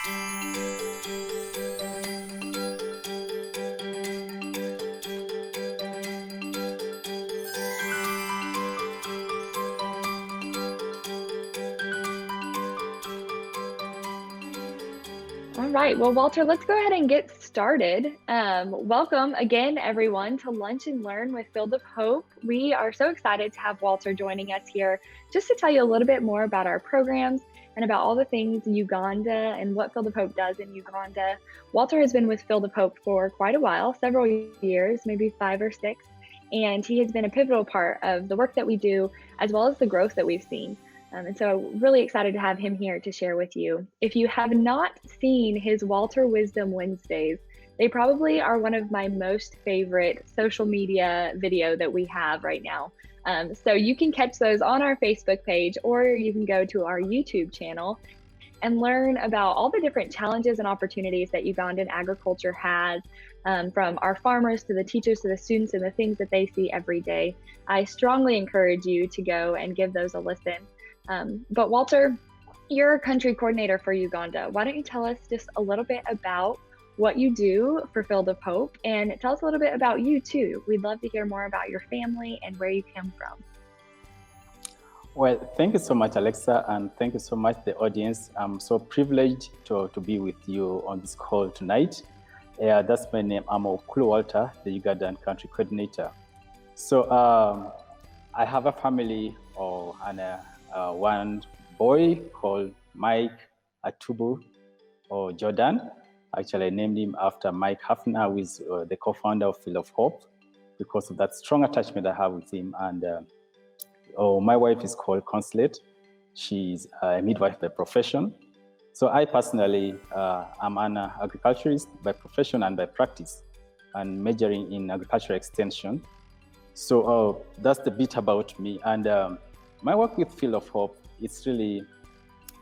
All right. Well, Walter, let's go ahead and get started. Welcome again, everyone, to Lunch and Learn with Field of Hope. We are so excited to have Walter joining us here just to tell you a little bit more about our programs and about all the things Uganda and what Field of Hope does in Uganda. Walter has been with Field of Hope for quite a while, several years, maybe 5 or 6, and he has been a pivotal part of the work that we do, as well as the growth that we've seen. And so really excited to have him here to share with you. If you have not seen his Walter Wisdom Wednesdays, they probably are one of my most favorite social media video that we have right now. So you can catch those on our Facebook page, or you can go to our YouTube channel and learn about all the different challenges and opportunities that Ugandan agriculture has, from our farmers to the teachers to the students and the things that they see every day. I strongly encourage you to go and give those a listen. But Walter, you're a country coordinator for Uganda. Why don't you tell us just a little bit about what you do for Field of Hope, and tell us a little bit about you too. We'd love to hear more about your family and where you come from. Well, thank you so much, Alexa, and thank you so much, the audience. I'm so privileged to be with you on this call tonight. That's my name. I'm Okullu Walter, the Ugandan country coordinator. So I have a family and one boy called Mike Atubu or Jordan. Actually, I named him after Mike Hafner, who is the co-founder of Field of Hope, because of that strong attachment I have with him. And my wife is called Consulate. She's a midwife by profession. So I personally am an agriculturist by profession and by practice, and majoring in agricultural extension. So that's the bit about me. And my work with Field of Hope, it's really,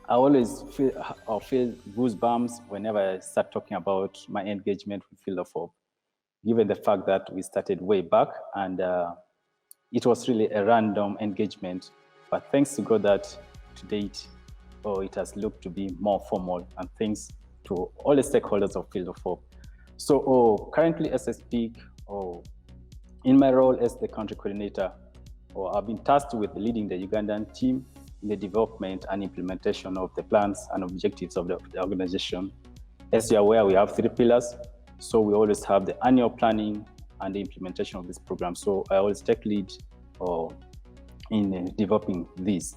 I always feel goosebumps whenever I start talking about my engagement with Field of Hope, given the fact that we started way back, and it was really a random engagement. But thanks to God that to date, it has looked to be more formal, and thanks to all the stakeholders of Field of Hope. So currently, as I speak, in my role as the country coordinator, I've been tasked with leading the Ugandan team in the development and implementation of the plans and objectives of the organization. As you're aware, we have 3 pillars. So we always have the annual planning and the implementation of this program. So I always take lead in developing this.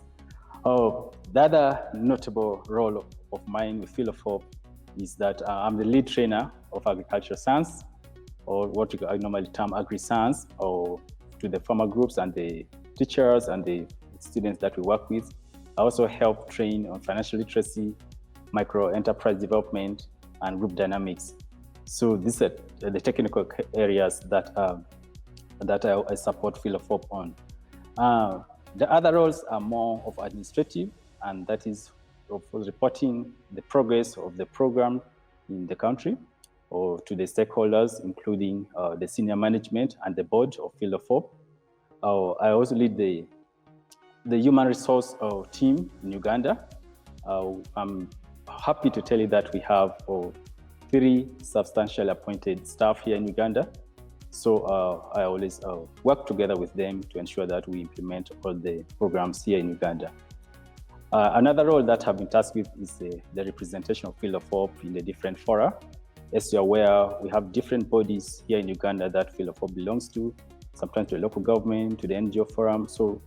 The other notable role of mine with Field of Hope is that I'm the lead trainer of agricultural science, or what I normally term agri-science, or to the farmer groups and the teachers and the students that we work with. I also help train on financial literacy, micro enterprise development, and group dynamics. So these are the technical areas that I support Field of Hope on. The other roles are more of administrative, and that is of reporting the progress of the program in the country, or to the stakeholders, including the senior management and the board of Field of Hope. I also lead the human resource team in Uganda. I'm happy to tell you that we have 3 substantially appointed staff here in Uganda. So I always work together with them to ensure that we implement all the programs here in Uganda. Another role that I've been tasked with is the representation of Field of Hope in the different fora. As you're aware, we have different bodies here in Uganda that Field of Hope belongs to, sometimes to the local government, to the NGO forum. So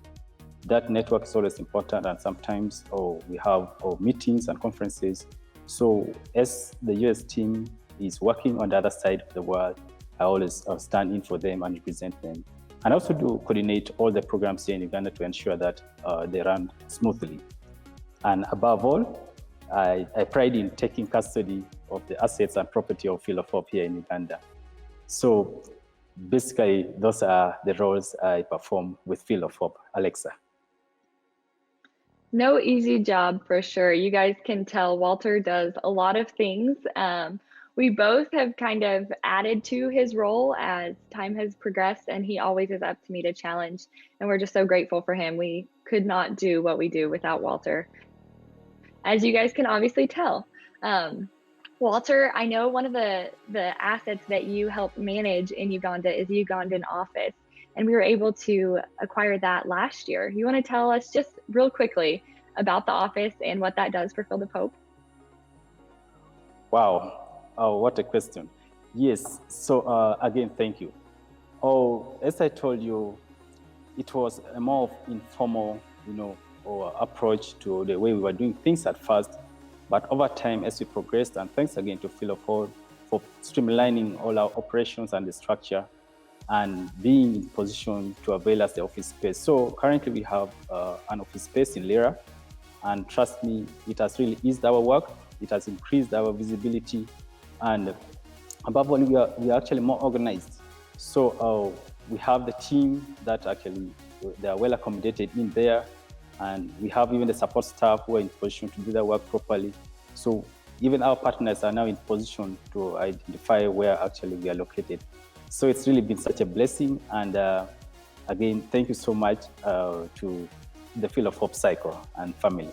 that network is always important, and sometimes we have meetings and conferences. So as the US team is working on the other side of the world, I always stand in for them and represent them. And also do coordinate all the programs here in Uganda to ensure that they run smoothly. And above all, I pride in taking custody of the assets and property of Field of Hope here in Uganda. So basically, those are the roles I perform with Field of Hope. Alexa. No easy job for sure. You guys can tell Walter does a lot of things. We both have kind of added to his role as time has progressed, and he always is up to meet a challenge. And we're just so grateful for him. We could not do what we do without Walter, as you guys can obviously tell. Walter, I know one of the assets that you help manage in Uganda is the Ugandan office, and we were able to acquire that last year. You want to tell us just real quickly about the office and what that does for Field of Hope? Wow, oh, what a question. Yes, so again, thank you. Oh, as I told you, it was a more informal, or approach to the way we were doing things at first. But over time, as we progressed, and thanks again to Field of Hope for streamlining all our operations and the structure and being in position to avail us the office space. So currently we have an office space in Lira, and trust me, it has really eased our work. It has increased our visibility, and above all, we are actually more organized. So we have the team that actually, they are well accommodated in there, and we have even the support staff who are in position to do their work properly. So even our partners are now in position to identify where actually we are located. So it's really been such a blessing, and again, thank you so much to the Field of Hope Cycle and family.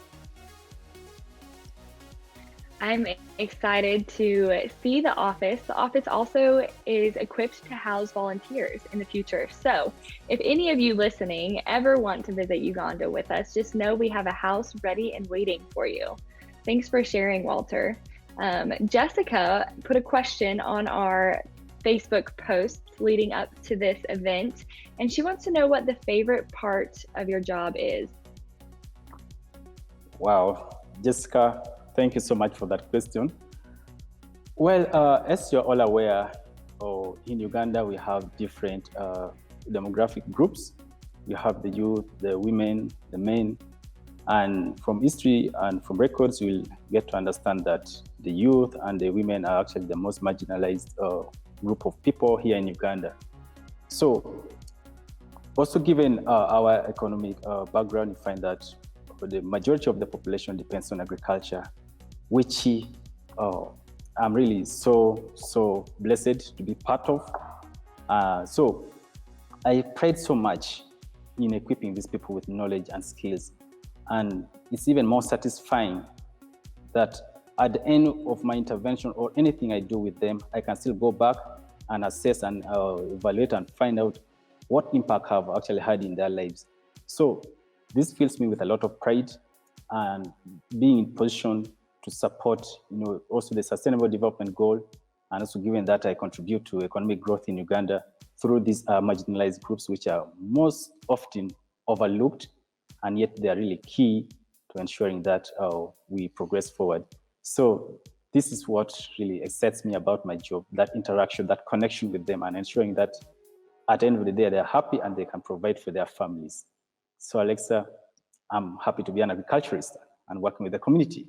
I'm excited to see the office. The office also is equipped to house volunteers in the future. So if any of you listening ever want to visit Uganda with us, just know we have a house ready and waiting for you. Thanks for sharing, Walter. Jessica put a question on our Facebook post leading up to this event, and she wants to know what the favorite part of your job is. Wow, Jessica, thank you so much for that question. Well, as you're all aware, in Uganda, we have different demographic groups. We have the youth, the women, the men, and from history and from records, we'll get to understand that the youth and the women are actually the most marginalized group of people here in Uganda. So also given our economic background, you find that the majority of the population depends on agriculture, which I'm really so blessed to be part of. So I pride so much in equipping these people with knowledge and skills. And it's even more satisfying that at the end of my intervention or anything I do with them, I can still go back and assess and evaluate and find out what impact I've actually had in their lives. So this fills me with a lot of pride, and being in position to support, also the Sustainable Development Goal, and also given that I contribute to economic growth in Uganda through these marginalized groups, which are most often overlooked, and yet they are really key to ensuring that we progress forward. So this is what really excites me about my job, that interaction, that connection with them, and ensuring that at the end of the day, they're happy and they can provide for their families. So Alexa, I'm happy to be an agriculturist and working with the community.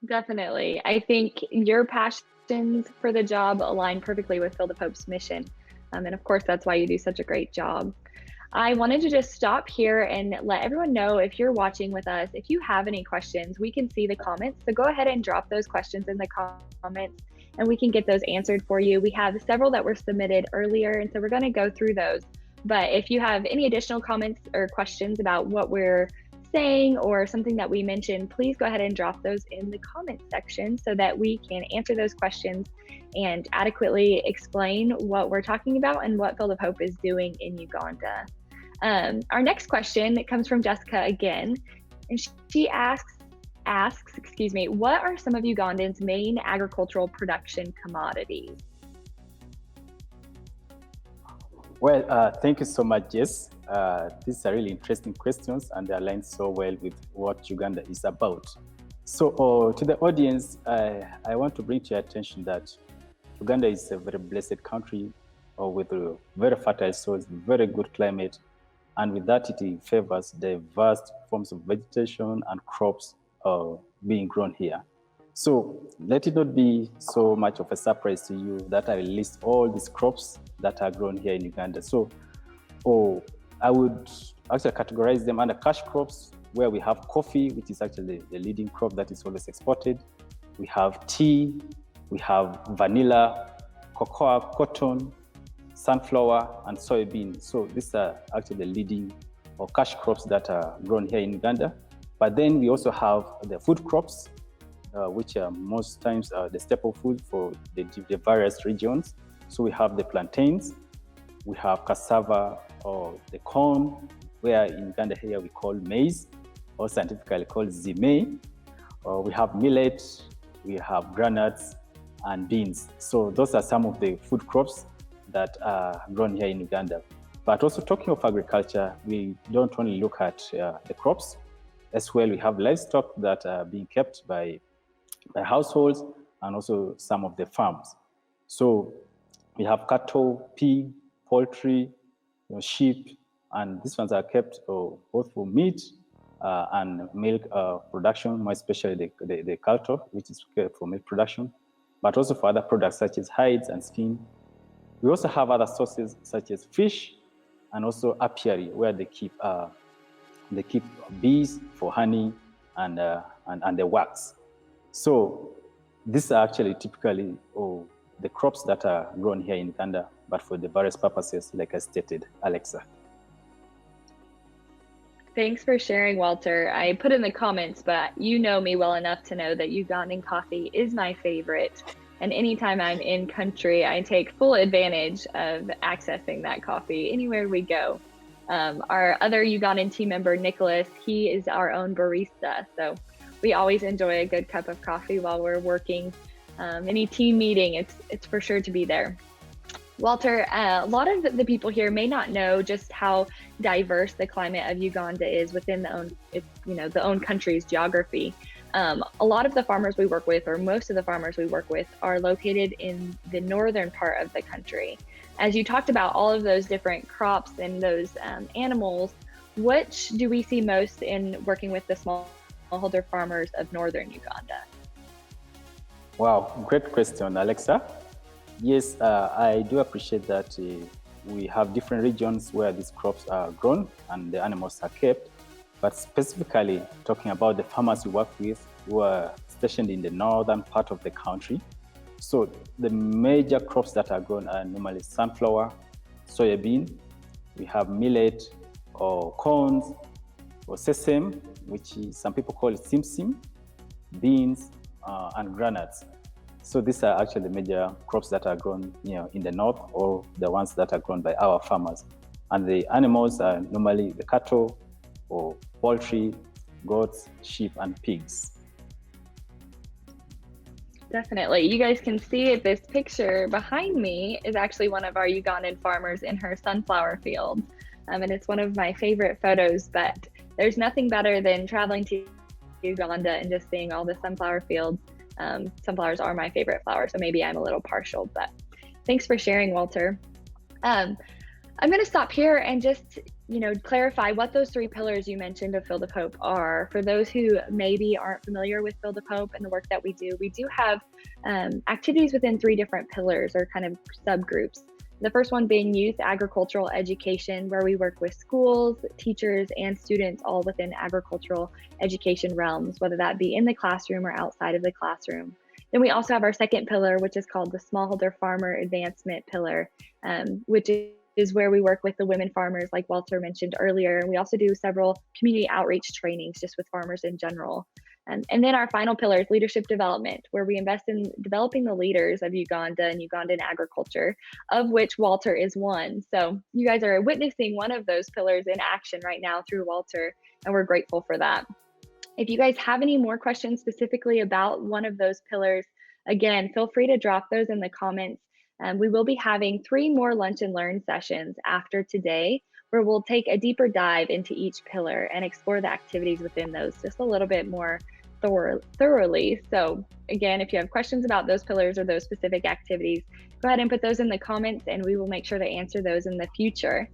Definitely. I think your passions for the job align perfectly with Field of Hope's mission. And of course, that's why you do such a great job. I wanted to just stop here and let everyone know, if you're watching with us, if you have any questions, we can see the comments. So go ahead and drop those questions in the comments and we can get those answered for you. We have several that were submitted earlier, and so we're going to go through those. But if you have any additional comments or questions about what we're saying or something that we mentioned, please go ahead and drop those in the comment section so that we can answer those questions and adequately explain what we're talking about and what Field of Hope is doing in Uganda. Our next question comes from Jessica again, and she asks, what are some of Ugandans' main agricultural production commodities? Well, thank you so much, Jess. These are really interesting questions, and they align so well with what Uganda is about. So to the audience, I want to bring to your attention that Uganda is a very blessed country with very fertile soils, very good climate, and with that it favors diverse forms of vegetation and crops being grown here. So let it not be so much of a surprise to you that I list all these crops that are grown here in Uganda. So I would actually categorize them under cash crops, where we have coffee, which is actually the leading crop that is always exported. We have tea, we have vanilla, cocoa, cotton, sunflower, and soybean. So these are actually the leading or cash crops that are grown here in Uganda. But then we also have the food crops, which are most times the staple food for the various regions. So we have the plantains, we have cassava or the corn, where in Uganda here we call maize, or scientifically called zime. We have millet, we have granules and beans. So those are some of the food crops that are grown here in Uganda. But also talking of agriculture, we don't only look at the crops. As well, we have livestock that are being kept by households and also some of the farms. So we have cattle, pig, poultry, sheep, and these ones are kept both for meat and milk production, more especially the cattle, which is kept for milk production, but also for other products such as hides and skin. We also have other sources such as fish and also apiary, where they keep bees for honey and the wax. So these are actually typically the crops that are grown here in Uganda, but for the various purposes, like I stated, Alexa. Thanks for sharing, Walter. I put in the comments, but you know me well enough to know that Ugandan coffee is my favorite. And anytime I'm in country, I take full advantage of accessing that coffee anywhere we go. Our other Ugandan team member, Nicholas, he is our own barista. So we always enjoy a good cup of coffee while we're working. Any team meeting, it's for sure to be there. Walter, a lot of the people here may not know just how diverse the climate of Uganda is within the own country's geography. A lot of the farmers we work with, or most of the farmers we work with, are located in the northern part of the country. As you talked about all of those different crops and those animals, which do we see most in working with the smallholder farmers of northern Uganda? Wow, great question, Alexa. Yes, I do appreciate that we have different regions where these crops are grown and the animals are kept. But specifically talking about the farmers we work with who are stationed in the northern part of the country. So the major crops that are grown are normally sunflower, soybean, we have millet or corns or sesame, which is, some people call it simsim, beans, and granules. So these are actually the major crops that are grown in the north, or the ones that are grown by our farmers. And the animals are normally the cattle or poultry, goats, sheep, and pigs. Definitely. You guys can see this picture behind me is actually one of our Ugandan farmers in her sunflower field. And it's one of my favorite photos, but there's nothing better than traveling to Uganda and just seeing all the sunflower fields. Sunflowers are my favorite flower, so maybe I'm a little partial, but thanks for sharing, Walter. I'm going to stop here and just clarify what those 3 pillars you mentioned of Field of Hope are. For those who maybe aren't familiar with Field of Hope and the work that we do have activities within 3 different pillars, or kind of subgroups. The first one being youth agricultural education, where we work with schools, teachers, and students all within agricultural education realms, whether that be in the classroom or outside of the classroom. Then we also have our second pillar, which is called the Smallholder Farmer Advancement Pillar, which is where we work with the women farmers, like Walter mentioned earlier. And we also do several community outreach trainings just with farmers in general. And then our final pillar is leadership development, where we invest in developing the leaders of Uganda and Ugandan agriculture, of which Walter is one. So you guys are witnessing one of those pillars in action right now through Walter, and we're grateful for that. If you guys have any more questions specifically about one of those pillars, again, feel free to drop those in the comments. We will be having 3 more lunch and learn sessions after today, where we'll take a deeper dive into each pillar and explore the activities within those just a little bit more thoroughly. So again, if you have questions about those pillars or those specific activities, go ahead and put those in the comments, and we will make sure to answer those in the future.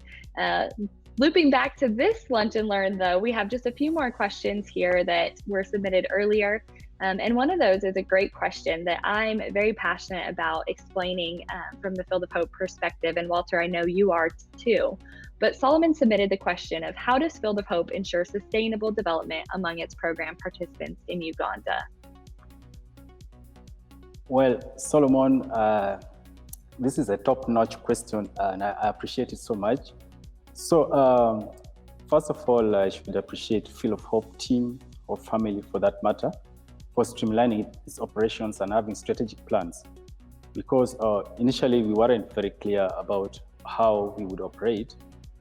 Looping back to this lunch and learn, though, we have just a few more questions here that were submitted earlier. And one of those is a great question that I'm very passionate about explaining from the Field of Hope perspective. And Walter, I know you are too. But Solomon submitted the question of, how does Field of Hope ensure sustainable development among its program participants in Uganda? Well, Solomon, this is a top-notch question, and I appreciate it so much. So first of all, I should appreciate Field of Hope team or family for that matter, for streamlining its operations and having strategic plans. Because initially we weren't very clear about how we would operate.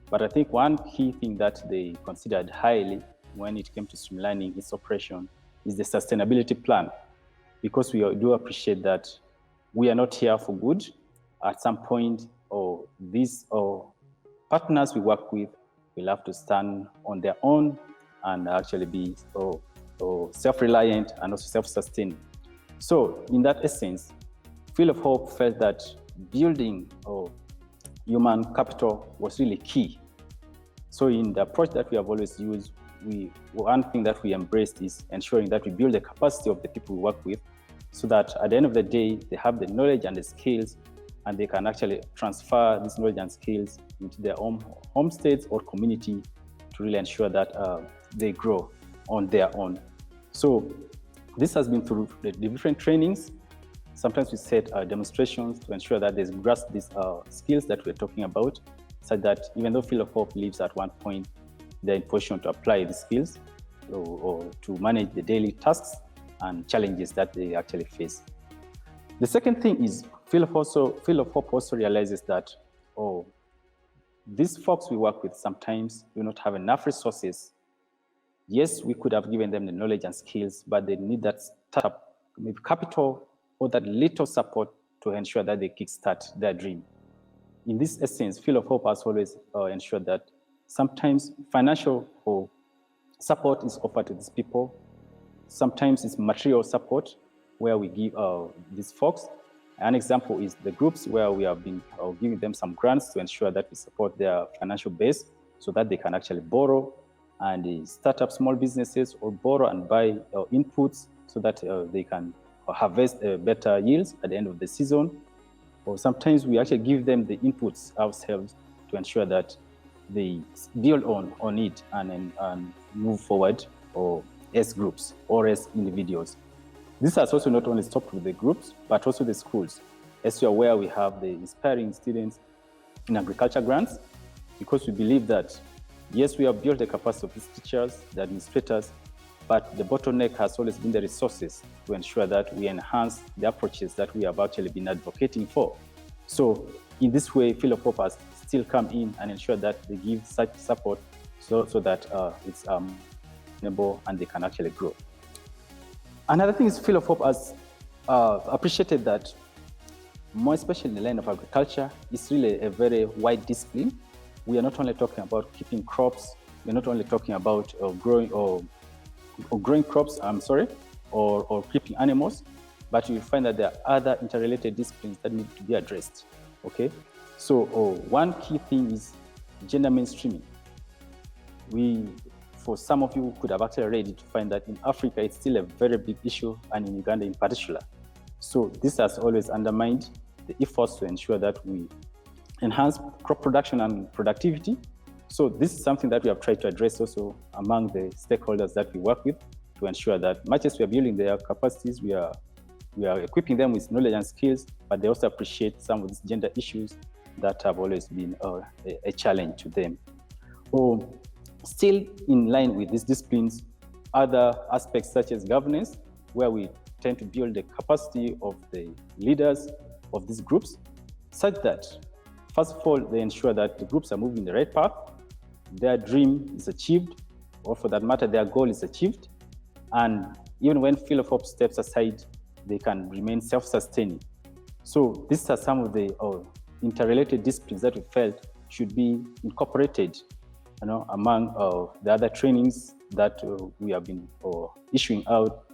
But I think one key thing that they considered highly when it came to streamlining its operation is the sustainability plan. Because we do appreciate that we are not here for good. At some point, these partners we work with will have to stand on their own and actually be self-reliant and also self-sustaining. So in that essence, Field of Hope felt that building human capital was really key. So in the approach that we have always used, one thing that we embraced is ensuring that we build the capacity of the people we work with so that at the end of the day, they have the knowledge and the skills and they can actually transfer this knowledge and skills into their own home states or community to really ensure that they grow on their own. So this has been through the different trainings. Sometimes we set demonstrations to ensure that they grasp these skills that we're talking about, such that even though Field of Hope lives at one point, they're in position to apply the skills or to manage the daily tasks and challenges that they actually face. The second thing is Field of Hope also realizes that, these folks we work with sometimes do not have enough resources. Yes, we could have given them the knowledge and skills, but they need that startup, maybe capital, or that little support to ensure that they kickstart their dream. In this essence, Field of Hope has always ensured that sometimes financial support is offered to these people. Sometimes it's material support where we give these folks. An example is the groups where we have been giving them some grants to ensure that we support their financial base so that they can actually borrow and start up small businesses or borrow and buy inputs so that they can harvest better yields at the end of the season. Or sometimes we actually give them the inputs ourselves to ensure that they build on it and move forward or as groups or as individuals. This has also not only stopped with the groups, but also the schools. As you're aware, we have the Inspiring Students in Agriculture grants, because we believe that, yes, we have built the capacity of these teachers, the administrators, but the bottleneck has always been the resources to ensure that we enhance the approaches that we have actually been advocating for. So in this way, Field of Hope has still come in and ensure that they give such support so that it's sustainable and they can actually grow. Another thing is Field of Hope has appreciated that, more especially in the line of agriculture, it's really a very wide discipline. We are not only talking about keeping crops, we're not only talking about growing crops, or keeping animals, but you find that there are other interrelated disciplines that need to be addressed. Okay, so one key thing is gender mainstreaming. For some of you could have actually read it to find that in Africa, it's still a very big issue, and in Uganda in particular. So this has always undermined the efforts to ensure that we enhance crop production and productivity. So this is something that we have tried to address also among the stakeholders that we work with to ensure that much as we are building their capacities, we are equipping them with knowledge and skills, but they also appreciate some of these gender issues that have always been a challenge to them. Still in line with these disciplines, other aspects such as governance, where we tend to build the capacity of the leaders of these groups, such that, first of all, they ensure that the groups are moving the right path, their dream is achieved, or for that matter, their goal is achieved. And even when Field of Hope steps aside, they can remain self-sustaining. So these are some of the interrelated disciplines that we felt should be incorporated among the other trainings that we have been issuing out,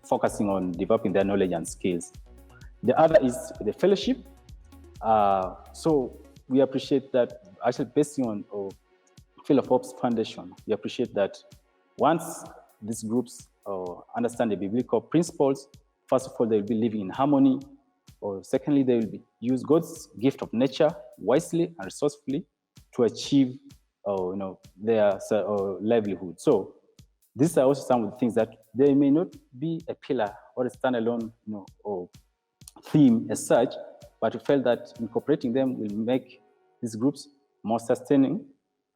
focusing on developing their knowledge and skills. The other is the fellowship. So we appreciate that, actually based on Field of Hope's foundation, we appreciate that once these groups understand the biblical principles, first of all, they will be living in harmony, or secondly, they will use God's gift of nature wisely and resourcefully to achieve their livelihood. So these are also some of the things that they may not be a pillar or a standalone or theme as such, but we felt that incorporating them will make these groups more sustaining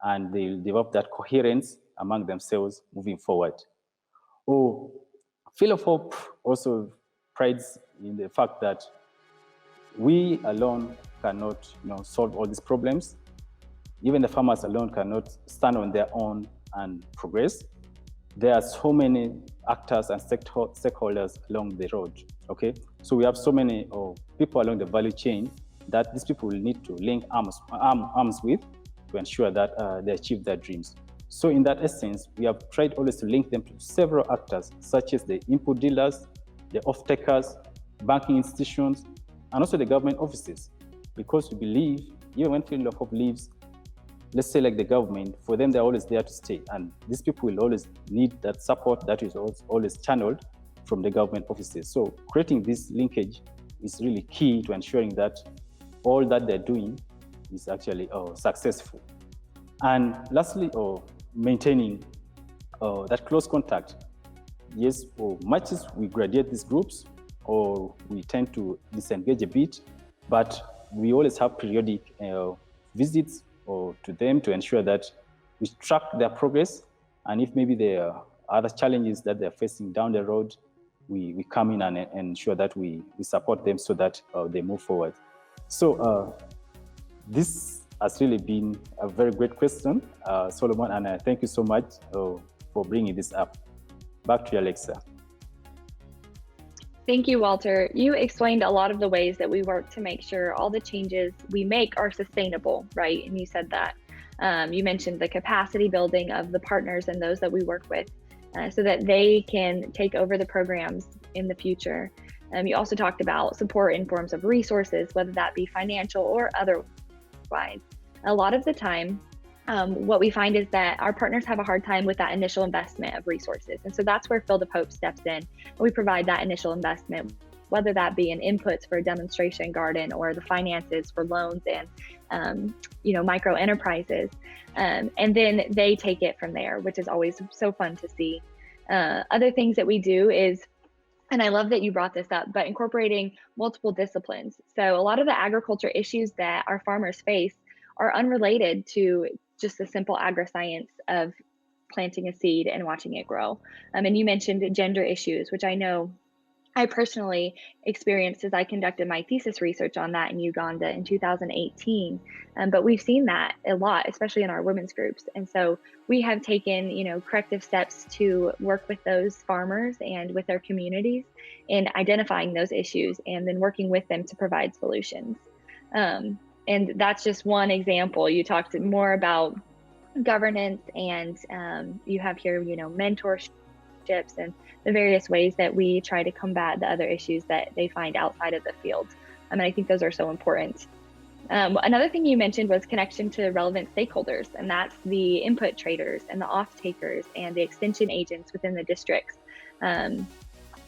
and they will develop that coherence among themselves moving forward. Field of Hope also prides in the fact that we alone cannot solve all these problems. Even the farmers alone cannot stand on their own and progress. There are so many actors and stakeholders along the road. Okay, so we have so many people along the value chain that these people will need to link arms with to ensure that they achieve their dreams. So in that essence, we have tried always to link them to several actors, such as the input dealers, the off-takers, banking institutions, and also the government offices, because we believe even when Field of Hope leaves, let's say like the government, for them, they're always there to stay. And these people will always need that support that is always channeled from the government offices. So creating this linkage is really key to ensuring that all that they're doing is actually successful. And lastly, maintaining that close contact. Yes, much as we graduate these groups, or we tend to disengage a bit, but we always have periodic visits to them to ensure that we track their progress. And if maybe there are other challenges that they're facing down the road, we come in and ensure that we support them so that they move forward. So this has really been a very great question, Solomon, and thank you so much for bringing this up. Back to you, Alexa. Thank you, Walter. You explained a lot of the ways that we work to make sure all the changes we make are sustainable, right? And you said that. You mentioned the capacity building of the partners and those that we work with so that they can take over the programs in the future. You also talked about support in forms of resources, whether that be financial or otherwise. A lot of the time, what we find is that our partners have a hard time with that initial investment of resources. And so that's where Field of Hope steps in. We provide that initial investment, whether that be in inputs for a demonstration garden or the finances for loans and micro enterprises. And then they take it from there, which is always so fun to see. Other things that we do is, and I love that you brought this up, but incorporating multiple disciplines. So a lot of the agriculture issues that our farmers face are unrelated to just the simple agri-science of planting a seed and watching it grow. And you mentioned gender issues, which I know I personally experienced as I conducted my thesis research on that in Uganda in 2018. But we've seen that a lot, especially in our women's groups. And so we have taken, corrective steps to work with those farmers and with their communities in identifying those issues and then working with them to provide solutions. And that's just one example. You talked more about governance and you have here, mentorships and the various ways that we try to combat the other issues that they find outside of the field. And I think those are so important. Another thing you mentioned was connection to relevant stakeholders, and that's the input traders and the off-takers and the extension agents within the districts.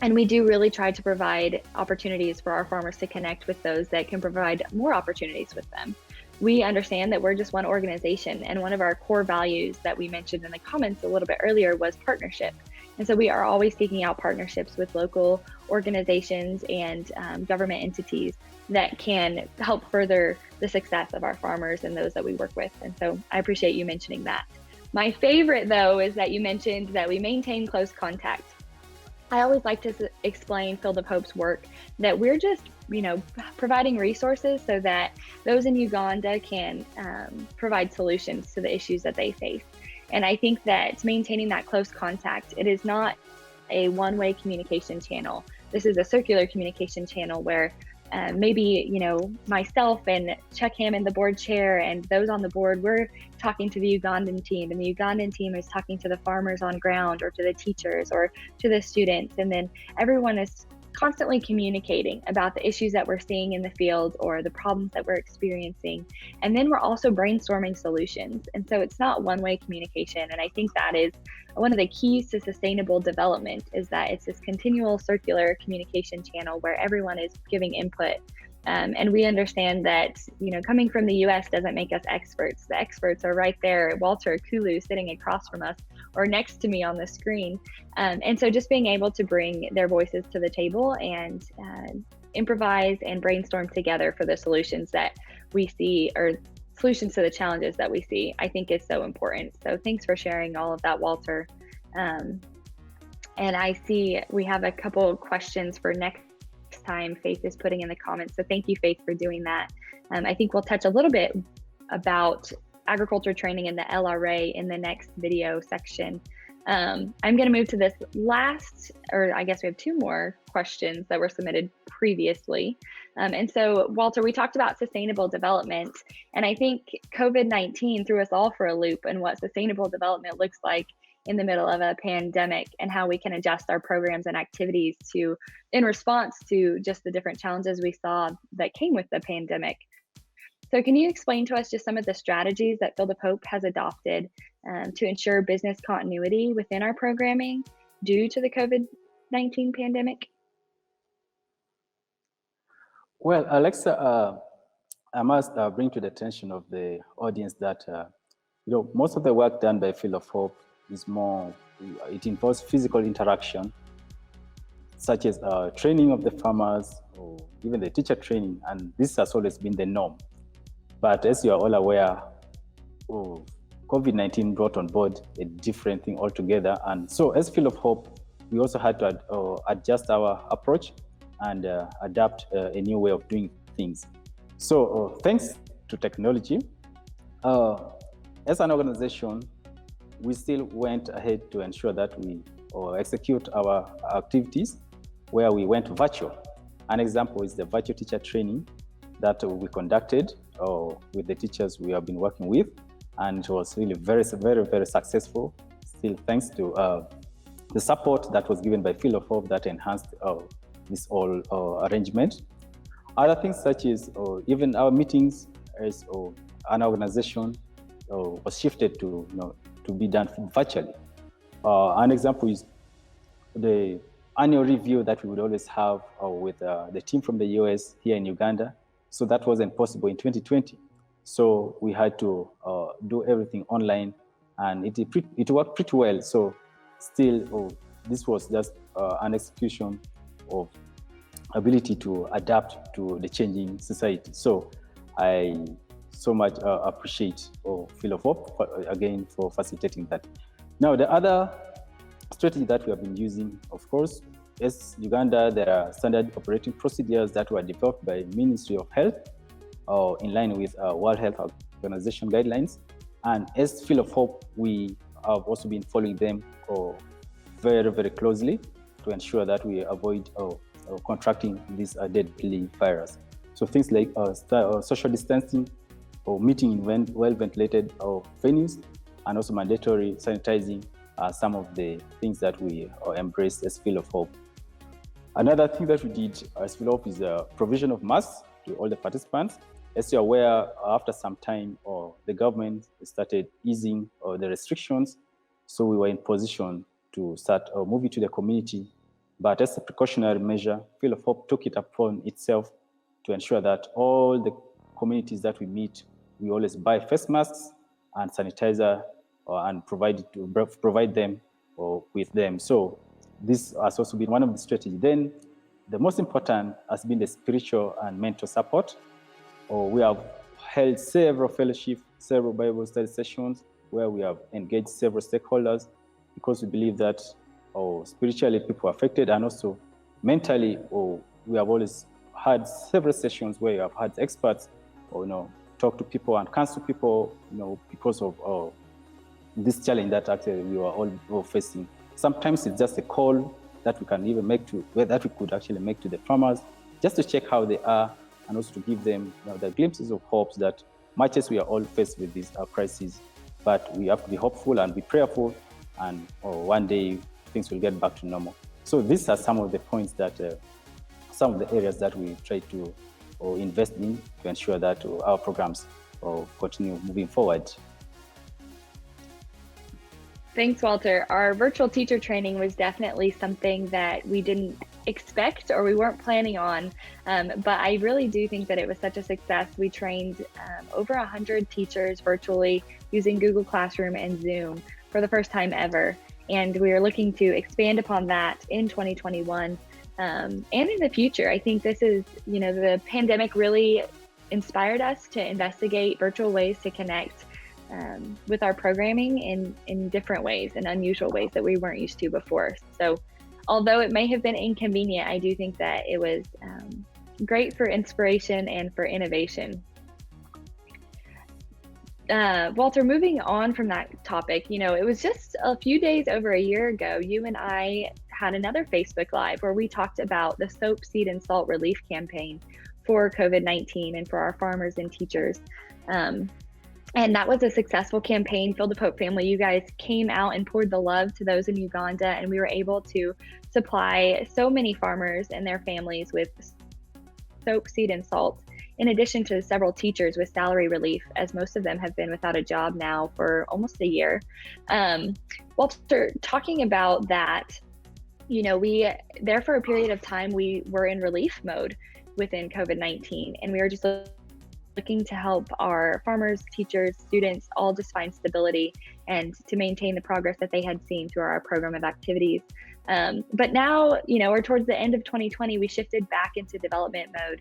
And we do really try to provide opportunities for our farmers to connect with those that can provide more opportunities with them. We understand that we're just one organization, and one of our core values that we mentioned in the comments a little bit earlier was partnership. And so we are always seeking out partnerships with local organizations and government entities that can help further the success of our farmers and those that we work with. And so I appreciate you mentioning that. My favorite, though, is that you mentioned that we maintain close contact. I always like to explain Field of Hope's work that we're just, providing resources so that those in Uganda can provide solutions to the issues that they face. And I think that maintaining that close contact, it is not a one-way communication channel. This is a circular communication channel where maybe, myself and Chuck Hammond, the board chair, and those on the board, we're talking to the Ugandan team, and the Ugandan team is talking to the farmers on ground or to the teachers or to the students. And then everyone is constantly communicating about the issues that we're seeing in the field or the problems that we're experiencing. And then we're also brainstorming solutions. And so it's not one-way communication. And I think that is one of the keys to sustainable development, is that it's this continual circular communication channel where everyone is giving input. And we understand that, coming from the US doesn't make us experts. The experts are right there, Walter Okullu sitting across from us or next to me on the screen. And so just being able to bring their voices to the table and improvise and brainstorm together for the solutions that we see, or solutions to the challenges that we see, I think is so important. So thanks for sharing all of that, Walter. And I see we have a couple of questions for next time Faith is putting in the comments. So thank you, Faith, for doing that. I think we'll touch a little bit about agriculture training in the LRA in the next video section. I'm going to move to this last, or I guess we have two more questions that were submitted previously. And so, Walter, we talked about sustainable development, and I think COVID-19 threw us all for a loop in what sustainable development looks like in the middle of a pandemic, and how we can adjust our programs and activities in response to just the different challenges we saw that came with the pandemic. So can you explain to us just some of the strategies that Field of Hope has adopted to ensure business continuity within our programming due to the COVID-19 pandemic? Well, Alexa, I must bring to the attention of the audience that most of the work done by Field of Hope it involves physical interaction, such as training of the farmers or even the teacher training, and this has always been the norm. But as you are all aware, COVID-19 brought on board a different thing altogether. And so as Field of Hope, we also had to adjust our approach and adapt a new way of doing things. So thanks to technology, as an organization, we still went ahead to ensure that we execute our activities where we went virtual. An example is the virtual teacher training that we conducted with the teachers we have been working with, and it was really very, very, very successful. Still thanks to the support that was given by Field of Hope that enhanced this whole arrangement. Other things such as even our meetings as an organization was shifted to be done virtually. An example is the annual review that we would always have with the team from the US here in Uganda. So that wasn't possible in 2020. So we had to do everything online, and it worked pretty well. So still, this was just an execution of ability to adapt to the changing society. So I so much appreciate Field of Hope again for facilitating that. Now, the other strategy that we have been using, of course, as Uganda, there are standard operating procedures that were developed by Ministry of Health in line with World Health Organization guidelines. And as Field of Hope, we have also been following them very, very closely to ensure that we avoid contracting this deadly virus. So things like social distancing or meeting in well-ventilated venues, and also mandatory sanitizing are some of the things that we embrace as Field of Hope. Another thing that we did as Field of Hope is the provision of masks to all the participants. As you're aware, after some time, the government started easing the restrictions, so we were in position to start moving to the community. But as a precautionary measure, Field of Hope took it upon itself to ensure that all the communities that we meet, we always buy face masks and sanitizer and provide them with them. So this has also been one of the strategies. Then the most important has been the spiritual and mental support. We have held several fellowships, several Bible study sessions where we have engaged several stakeholders, because we believe that spiritually people are affected, and also mentally, we have always had several sessions where you have had experts talk to people and counsel people because of this challenge that actually we are all facing. Sometimes it's just a call that we can even make that we could actually make to the farmers, just to check how they are, and also to give them the glimpses of hopes that much as we are all faced with this crisis, but we have to be hopeful and be prayerful, and one day things will get back to normal. So these are some of the points that, some of the areas that we try to invest in to ensure that our programs continue moving forward. Thanks, Walter. Our virtual teacher training was definitely something that we didn't expect or we weren't planning on, but I really do think that it was such a success. We trained over 100 teachers virtually using Google Classroom and Zoom for the first time ever. And we are looking to expand upon that in 2021 and in the future. I think this is, the pandemic really inspired us to investigate virtual ways to connect with our programming in different ways and unusual ways that we weren't used to before. So although it may have been inconvenient, I do think that it was great for inspiration and for innovation. Walter, moving on from that topic, it was just a few days over a year ago, you and I had another Facebook Live where we talked about the soap, seed, and salt relief campaign for COVID-19 and for our farmers and teachers. And that was a successful campaign. Field of Hope family, you guys came out and poured the love to those in Uganda, and we were able to supply so many farmers and their families with soap, seed, and salt, in addition to several teachers with salary relief, as most of them have been without a job now for almost a year. Walter, talking about that, we there for a period of time, we were in relief mode within COVID-19, and we were just looking to help our farmers, teachers, students all just find stability and to maintain the progress that they had seen through our program of activities. But now, we're towards the end of 2020, we shifted back into development mode.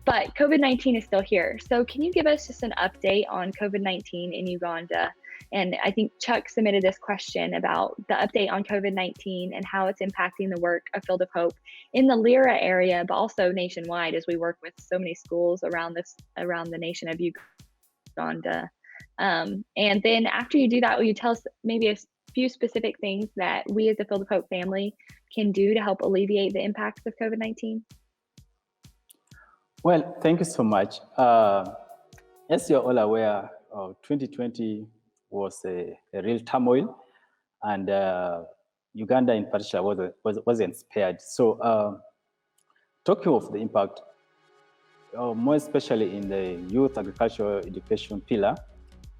But COVID-19 is still here. So can you give us just an update on COVID-19 in Uganda? And I think Chuck submitted this question about the update on COVID-19 and how it's impacting the work of Field of Hope in the Lira area, but also nationwide, as we work with so many schools around the nation of Uganda. And then after you do that, will you tell us maybe a few specific things that we as a Field of Hope family can do to help alleviate the impacts of COVID-19? Well, thank you so much. As you're all aware, 2020 was a real turmoil, and Uganda in particular wasn't spared. So talking of the impact, more especially in the youth agricultural education pillar,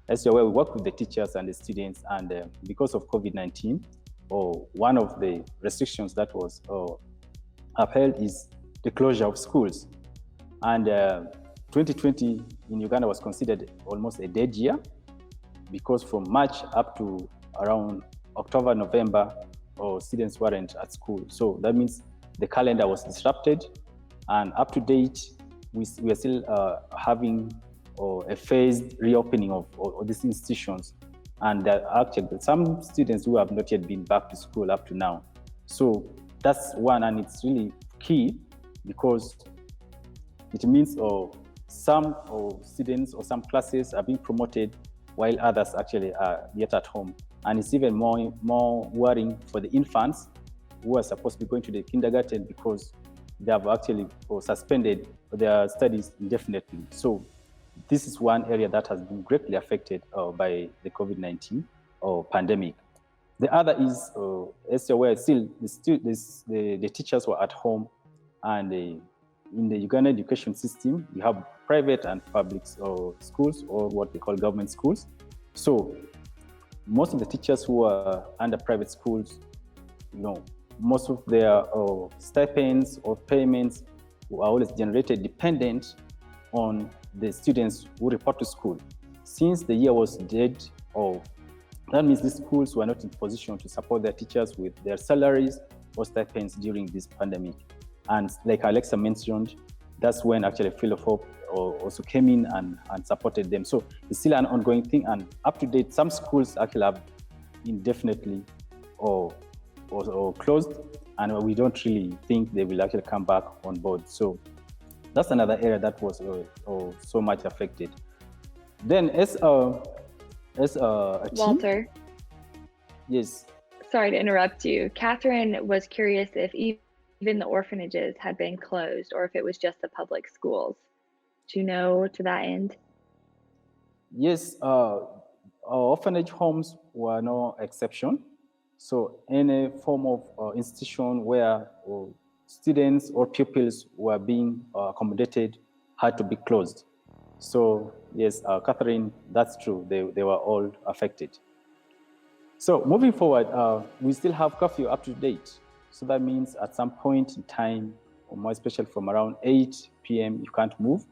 as you're aware, we work with the teachers and the students, and because of COVID-19, one of the restrictions that was upheld is the closure of schools. And 2020 in Uganda was considered almost a dead year, because from March up to around October, November, students weren't at school. So that means the calendar was disrupted, and up to date, we are still having a phased reopening of these institutions. And actually, some students who have not yet been back to school up to now. So that's one, and it's really key, because it means some students or some classes are being promoted while others actually are yet at home. And it's even more worrying for the infants who are supposed to be going to the kindergarten, because they have actually suspended their studies indefinitely. So this is one area that has been greatly affected by the COVID-19 pandemic. The other is, as you're aware, still the teachers were at home, and in the Uganda education system, we have private and public schools, or what they call government schools. So most of the teachers who are under private schools, most of their stipends or payments are always generated dependent on the students who report to school. Since the year was dead, that means these schools were not in position to support their teachers with their salaries or stipends during this pandemic. And like Alexa mentioned, that's when actually Field of Hope also came in and supported them. So it's still an ongoing thing, and up to date, some schools actually have indefinitely or closed, and we don't really think they will actually come back on board. So that's another area that was so much affected. Then as a Walter. team, yes. Sorry to interrupt you. Catherine was curious if even the orphanages had been closed, or if it was just the public schools. Do you know to that end? Yes, orphanage homes were no exception. So any form of institution where students or pupils were being accommodated had to be closed. So yes, Catherine, that's true. They were all affected. So moving forward, we still have curfew up to date. So that means at some point in time, or more especially from around 8 p.m., you can't move.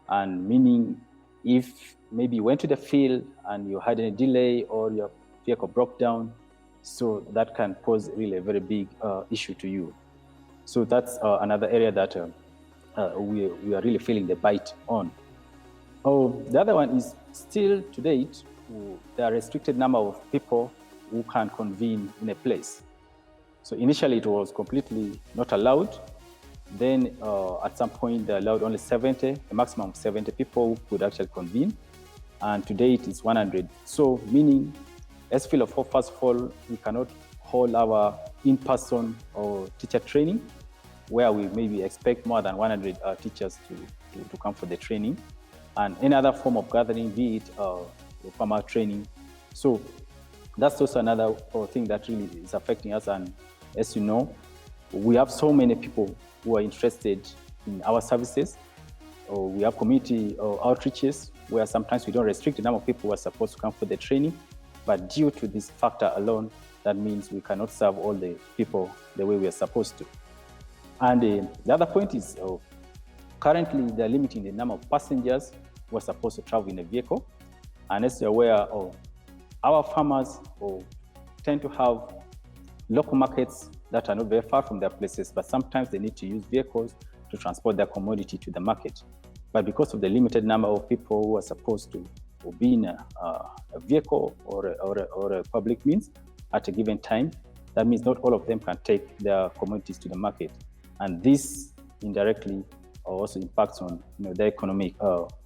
And meaning if maybe you went to the field and you had a delay or your vehicle broke down, so that can pose really a very big issue to you. So that's another area that we are really feeling the bite on. Oh, the other one is still to date, there are restricted number of people who can convene in a place. So initially it was completely not allowed. Then at some point they allowed only 70, a maximum of 70 people who could actually convene. And today it is 100. So meaning, as Field of Hope, first of all, we cannot hold our in-person or teacher training where we maybe expect more than 100 teachers to come for the training, and any other form of gathering, be it formal training. So that's also another thing that really is affecting us. And as you know, we have so many people who are interested in our services. Or we have community outreaches where sometimes we don't restrict the number of people who are supposed to come for the training. But due to this factor alone, that means we cannot serve all the people the way we are supposed to. And the other point is currently they're limiting the number of passengers who are supposed to travel in a vehicle. And as you're aware, our farmers tend to have local markets that are not very far from their places, but sometimes they need to use vehicles to transport their commodity to the market. But because of the limited number of people who are supposed to be in a vehicle or a public means at a given time, that means not all of them can take their commodities to the market. And this indirectly also impacts on their economic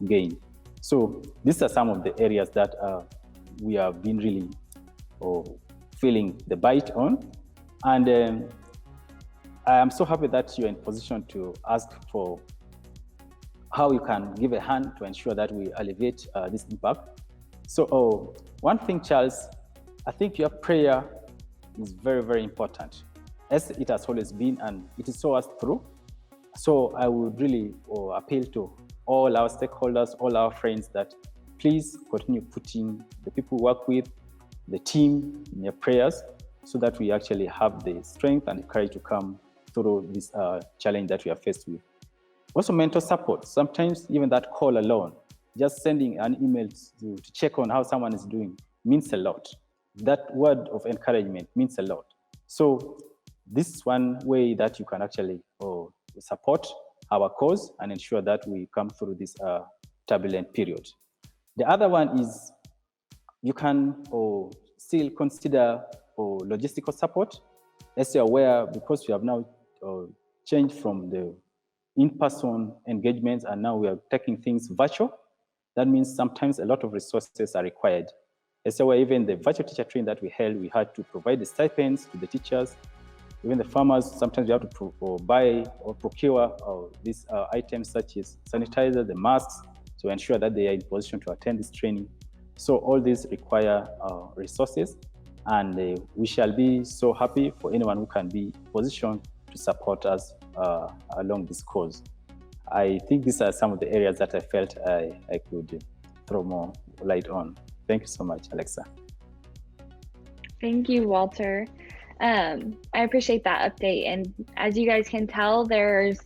gain. So these are some of the areas that we have been really feeling the bite on. And I am so happy that you're in position to ask for how you can give a hand to ensure that we alleviate this impact. So one thing, Charles, I think your prayer is very, very important, as it has always been, and it is saw us through. So I would really appeal to all our stakeholders, all our friends, that please continue putting the people we work with, the team, in your prayers, so that we actually have the strength and the courage to come through this challenge that we are faced with. Also, mental support. Sometimes even that call alone, just sending an email to check on how someone is doing means a lot. That word of encouragement means a lot. So this is one way that you can actually support our cause and ensure that we come through this turbulent period. The other one is you can still consider logistical support. As you're aware, because we have now changed from the in-person engagements and now we are taking things virtual, that means sometimes a lot of resources are required. As you're aware, even the virtual teacher training that we held, we had to provide the stipends to the teachers. Even the farmers, sometimes we have to buy or procure these items such as sanitizer, the masks, to ensure that they are in position to attend this training. So all these require resources, and we shall be so happy for anyone who can be positioned to support us along this cause. I think these are some of the areas that I felt I could throw more light on. Thank you so much, Alexa. Thank you, Walter. I appreciate that update. And as you guys can tell, there's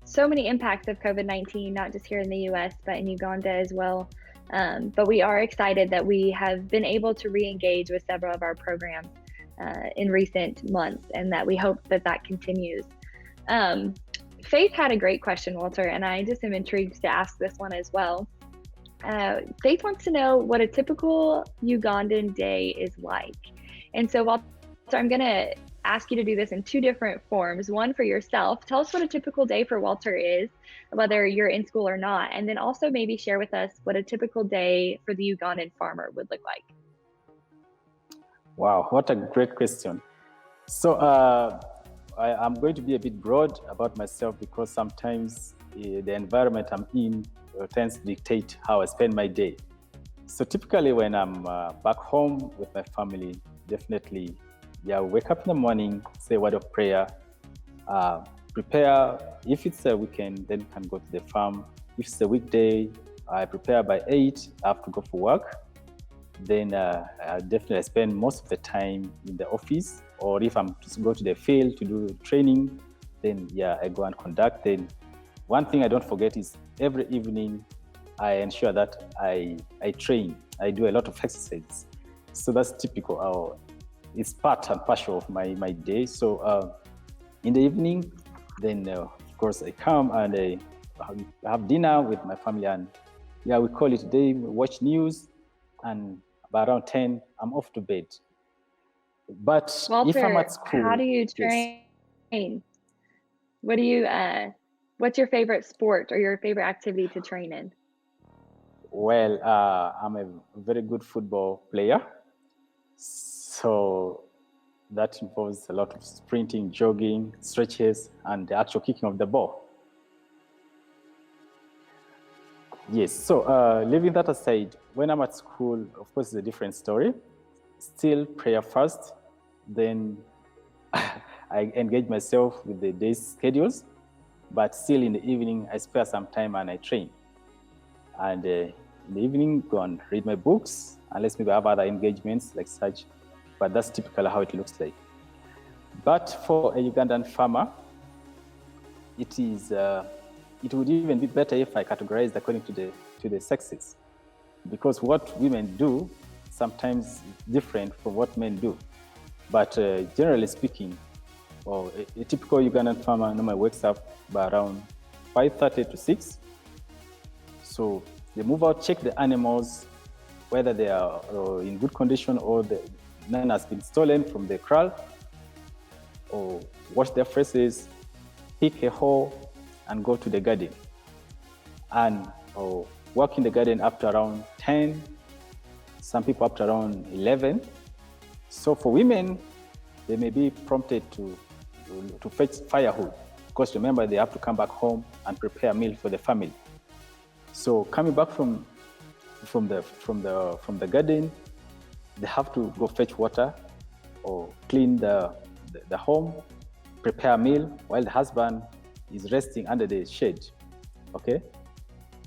so many impacts of COVID-19, not just here in the US, but in Uganda as well. But we are excited that we have been able to re-engage with several of our programs in recent months, and that we hope that that continues. Faith had a great question, Walter, and I just am intrigued to ask this one as well. Faith wants to know what a typical Ugandan day is like. And so, Walter, I'm going to ask you to do this in two different forms. One for yourself. Tell us what a typical day for Walter is, whether you're in school or not. And then also maybe share with us what a typical day for the Ugandan farmer would look like. Wow, what a great question. So I'm going to be a bit broad about myself because sometimes the environment I'm in tends to dictate how I spend my day. So typically when I'm back home with my family, definitely, wake up in the morning, say a word of prayer, prepare. If it's a weekend, then can go to the farm. If it's a weekday, I prepare by 8, I have to go for work. Then I definitely spend most of the time in the office, or if I'm to go to the field to do training, then I go and conduct. Then one thing I don't forget is every evening I ensure that I train. I do a lot of exercises. So that's typical. It's part and parcel of my day. So in the evening, then of course I come and I have dinner with my family, and Yeah, we call it day, watch news, and by around 10, I'm off to bed. But if I'm Walter, at school, how do you yes. train? What do you, what's your favorite sport or your favorite activity to train in? Well, I'm a very good football player. So that involves a lot of sprinting, jogging, stretches, and the actual kicking of the ball. Yes, so leaving that aside, when I'm at school, of course, it's a different story. Still prayer first, then I engage myself with the day's schedules, but still in the evening, I spare some time and I train. And in the evening, go and read my books, unless maybe I have other engagements like such, but that's typically how it looks like. But for a Ugandan farmer, it is it would even be better if I categorized according to the sexes, because what women do sometimes is different from what men do. But generally speaking, a typical Ugandan farmer normally wakes up by around 5:30 to 6. So they move out, check the animals, whether they are in good condition or none has been stolen from the kraal, or wash their faces, pick a hole, and go to the garden. And work in the garden up to around 10, some people up to around 11. So for women, they may be prompted to fetch firewood, because remember, they have to come back home and prepare a meal for the family. So coming back from the garden, they have to go fetch water or clean the home, prepare a meal while the husband is resting under the shade. Okay,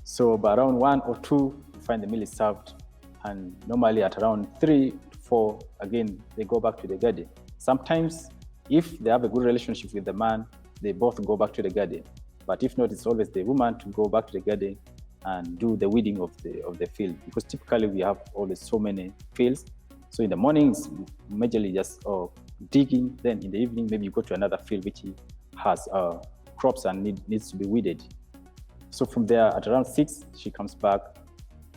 so by around 1 or 2, you find the meal is served, and normally at around 3 to 4, again they go back to the garden. Sometimes, if they have a good relationship with the man, they both go back to the garden. But if not, it's always the woman to go back to the garden and do the weeding of the field, because typically we have always so many fields. So in the mornings, majorly just digging. Then in the evening, maybe you go to another field which has crops and needs to be weeded. So from there, at around 6, she comes back,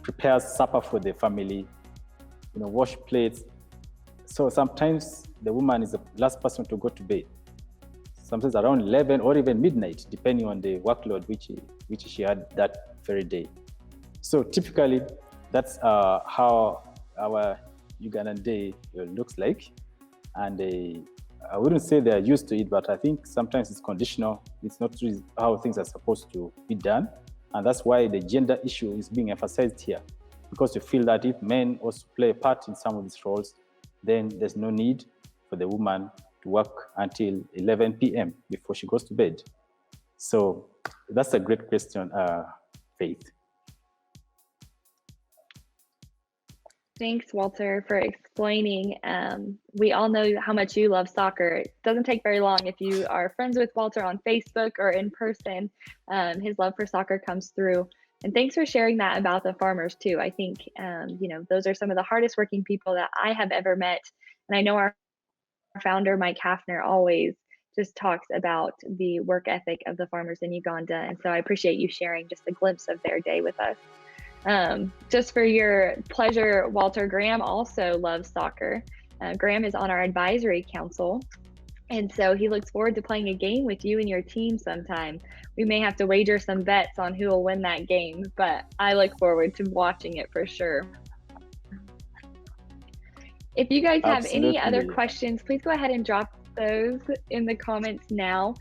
prepares supper for the family, wash plates. So sometimes the woman is the last person to go to bed. Sometimes around 11 or even midnight, depending on the workload which she had that very day. So typically, that's how our Ugandan day looks like. And I wouldn't say they're used to it, but I think sometimes it's conditional. It's not really how things are supposed to be done. And that's why the gender issue is being emphasized here, because you feel that if men also play a part in some of these roles, then there's no need for the woman to work until 11 p.m. before she goes to bed. So that's a great question, Faith. Thanks, Walter, for explaining. We all know how much you love soccer. It doesn't take very long if you are friends with Walter on Facebook or in person. His love for soccer comes through. And thanks for sharing that about the farmers too. I think, those are some of the hardest working people that I have ever met. And I know our founder, Mike Hafner, always just talks about the work ethic of the farmers in Uganda. And so I appreciate you sharing just a glimpse of their day with us. Just for your pleasure, Walter, Graham also loves soccer. Graham is on our advisory council, and so he looks forward to playing a game with you and your team sometime. We may have to wager some bets on who will win that game, but I look forward to watching it for sure. If you guys have any other questions, please go ahead and drop those in the comments now.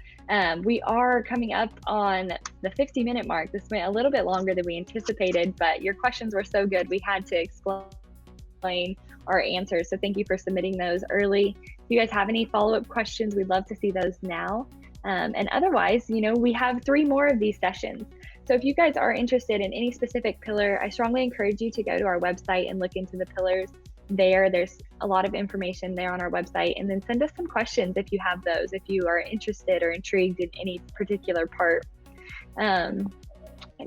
We are coming up on the 50-minute mark. This went a little bit longer than we anticipated, but your questions were so good, we had to explain our answers. So thank you for submitting those early. If you guys have any follow-up questions, we'd love to see those now. And otherwise, we have 3 more of these sessions. So if you guys are interested in any specific pillar, I strongly encourage you to go to our website and look into the pillars there. There's a lot of information there on our website, and then send us some questions if you have those, if you are interested or intrigued in any particular part.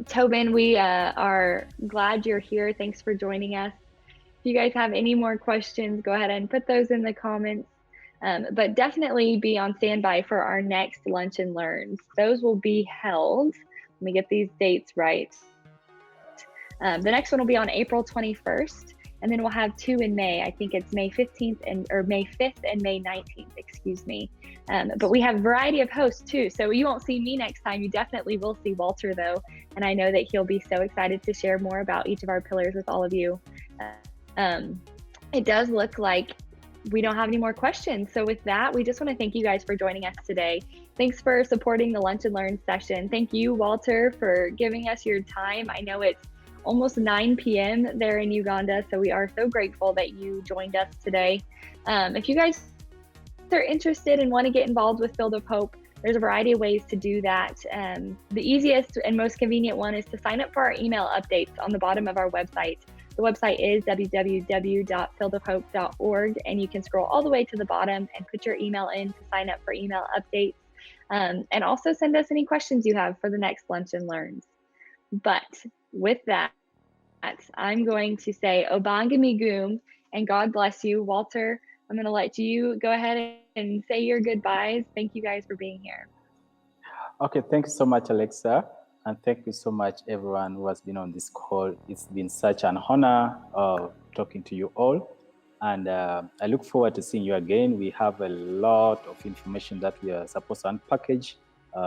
Tobin, we are glad you're here. Thanks for joining us. If you guys have any more questions, go ahead and put those in the comments. But definitely be on standby for our next Lunch and Learns. Those will be held, let me get these dates right, The next one will be on April 21st. And then we'll have 2 in May. I think it's May 15th or May 5th and May 19th, excuse me. But we have a variety of hosts too. So you won't see me next time. You definitely will see Walter though. And I know that he'll be so excited to share more about each of our pillars with all of you. It does look like we don't have any more questions. So with that, we just want to thank you guys for joining us today. Thanks for supporting the Lunch and Learn session. Thank you, Walter, for giving us your time. I know it's almost 9 p.m. there in Uganda, so we are so grateful that you joined us today. If you guys are interested and want to get involved with Field of Hope, there's a variety of ways to do that. The easiest and most convenient one is to sign up for our email updates on the bottom of our website. The website is www.fieldofhope.org, and you can scroll all the way to the bottom and put your email in to sign up for email updates. And also send us any questions you have for the next Lunch and Learns. But with that, I'm going to say Obangamigum and God bless you. Walter, I'm going to let you go ahead and say your goodbyes. Thank you guys for being here. Okay, thank you so much, Alexa. And thank you so much, everyone who has been on this call. It's been such an honor talking to you all. And I look forward to seeing you again. We have a lot of information that we are supposed to unpackage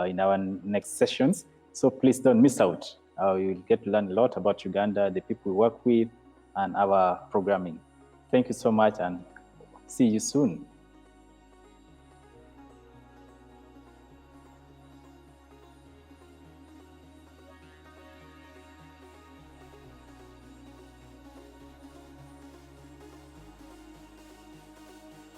in our next sessions. So please don't miss out. You'll get to learn a lot about Uganda, the people we work with, and our programming. Thank you so much, and see you soon.